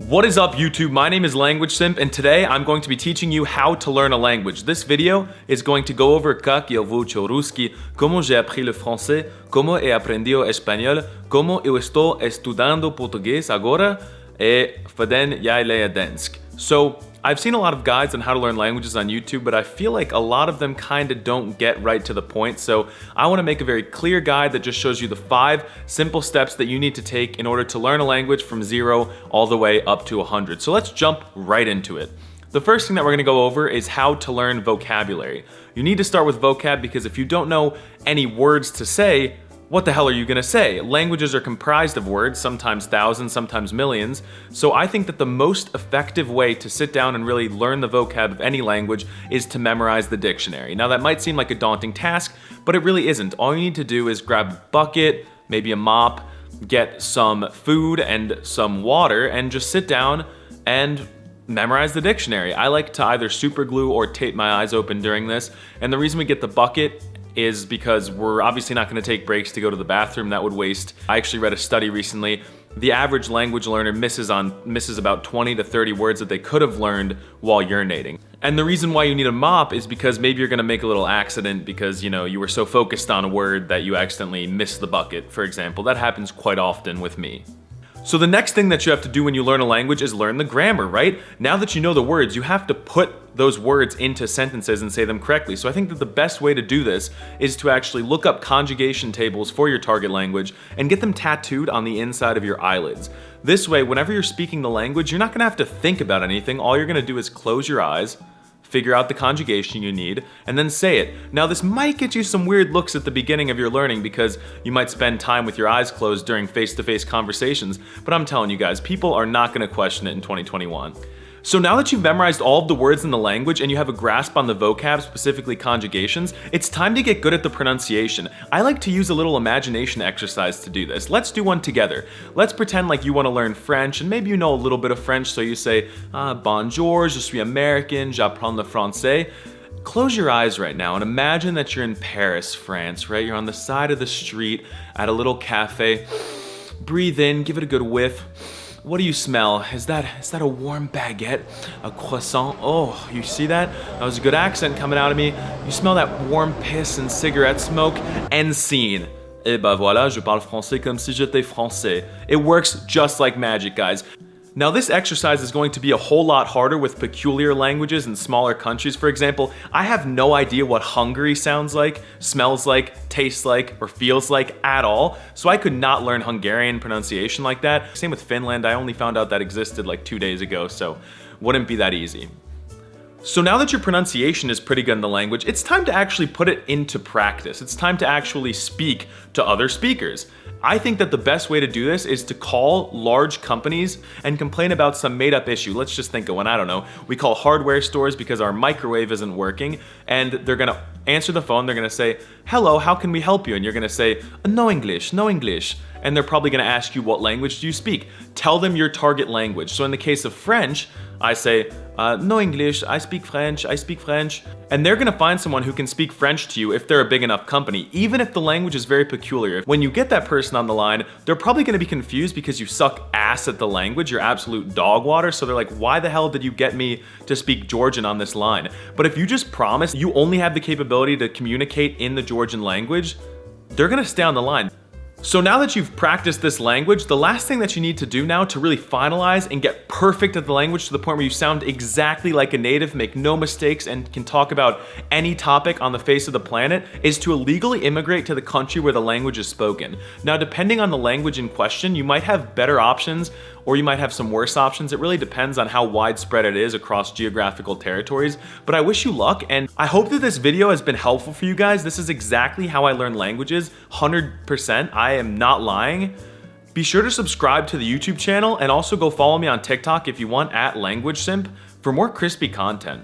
What is up, YouTube? My name is Language Simp, and today I'm going to be teaching you how to learn a language. This video is going to go over как eu vou ruski, como j'ai appris le français, como he aprendido español, como eu estou estudando português agora, e faden já leia dansk. So, I've seen a lot of guides on how to learn languages on YouTube, but I feel like a lot of them kind of don't get right to the point. So I want to make a very clear guide that just shows you the 5 simple steps that you need to take in order to learn a language from 0 all the way up to 100. So let's jump right into it. The first thing that we're going to go over is how to learn vocabulary. You need to start with vocab because if you don't know any words to say, what the hell are you gonna say? Languages are comprised of words, sometimes thousands, sometimes millions. So I think that the most effective way to sit down and really learn the vocab of any language is to memorize the dictionary. Now that might seem like a daunting task, but it really isn't. All you need to do is grab a bucket, maybe a mop, get some food and some water, and just sit down and memorize the dictionary. I like to either super glue or tape my eyes open during this, and the reason we get the bucket is because we're obviously not going to take breaks to go to the bathroom. That would waste. I actually read a study recently. The average language learner misses about 20 to 30 words that they could have learned while urinating. And the reason why you need a mop is because maybe you're going to make a little accident because, you know, you were so focused on a word that you accidentally missed the bucket, for example. That happens quite often with me. So the next thing that you have to do when you learn a language is learn the grammar, right? Now that you know the words, you have to put those words into sentences and say them correctly. So I think that the best way to do this is to actually look up conjugation tables for your target language and get them tattooed on the inside of your eyelids. This way, whenever you're speaking the language, you're not gonna have to think about anything. All you're gonna do is close your eyes, figure out the conjugation you need, and then say it. Now this might get you some weird looks at the beginning of your learning because you might spend time with your eyes closed during face-to-face conversations, but I'm telling you guys, people are not gonna question it in 2021. So now that you've memorized all of the words in the language and you have a grasp on the vocab, specifically conjugations, it's time to get good at the pronunciation. I like to use a little imagination exercise to do this. Let's do one together. Let's pretend like you want to learn French and maybe you know a little bit of French, so you say, bonjour, je suis American, j'apprends le français. Close your eyes right now and imagine that you're in Paris, France, right? You're on the side of the street at a little cafe. Breathe in, give it a good whiff. What do you smell? Is that a warm baguette? A croissant? Oh, you see that? That was a good accent coming out of me. You smell that warm piss and cigarette smoke? End scene. Et ben voilà, je parle français comme si j'étais français. It works just like magic, guys. Now this exercise is going to be a whole lot harder with peculiar languages in smaller countries. For example, I have no idea what Hungary sounds like, smells like, tastes like, or feels like at all, so I could not learn Hungarian pronunciation like that. Same with Finland, I only found out that existed like 2 days ago, so wouldn't be that easy. So now that your pronunciation is pretty good in the language, it's time to actually put it into practice. It's time to actually speak to other speakers. I think that the best way to do this is to call large companies and complain about some made-up issue. Let's just think of one, I don't know. We call hardware stores because our microwave isn't working, and they're gonna answer the phone, they're gonna say, hello, how can we help you? And you're gonna say, no English, no English. And they're probably gonna ask you, what language do you speak? Tell them your target language. So in the case of French, I say, no English, I speak French, I speak French. And they're gonna find someone who can speak French to you if they're a big enough company, even if the language is very peculiar. When you get that person on the line, they're probably gonna be confused because you suck ass at the language, you're absolute dog water, so they're like, why the hell did you get me to speak Georgian on this line? But if you just promise you only have the capability to communicate in the Georgian language, they're gonna stay on the line. So now that you've practiced this language, the last thing that you need to do now to really finalize and get perfect at the language to the point where you sound exactly like a native, make no mistakes, and can talk about any topic on the face of the planet is to illegally immigrate to the country where the language is spoken. Now, depending on the language in question, you might have better options or you might have some worse options. It really depends on how widespread it is across geographical territories, but I wish you luck, and I hope that this video has been helpful for you guys. This is exactly how I learn languages, 100%. I am not lying. Be sure to subscribe to the YouTube channel and also go follow me on TikTok if you want, @LanguageSimp, for more crispy content.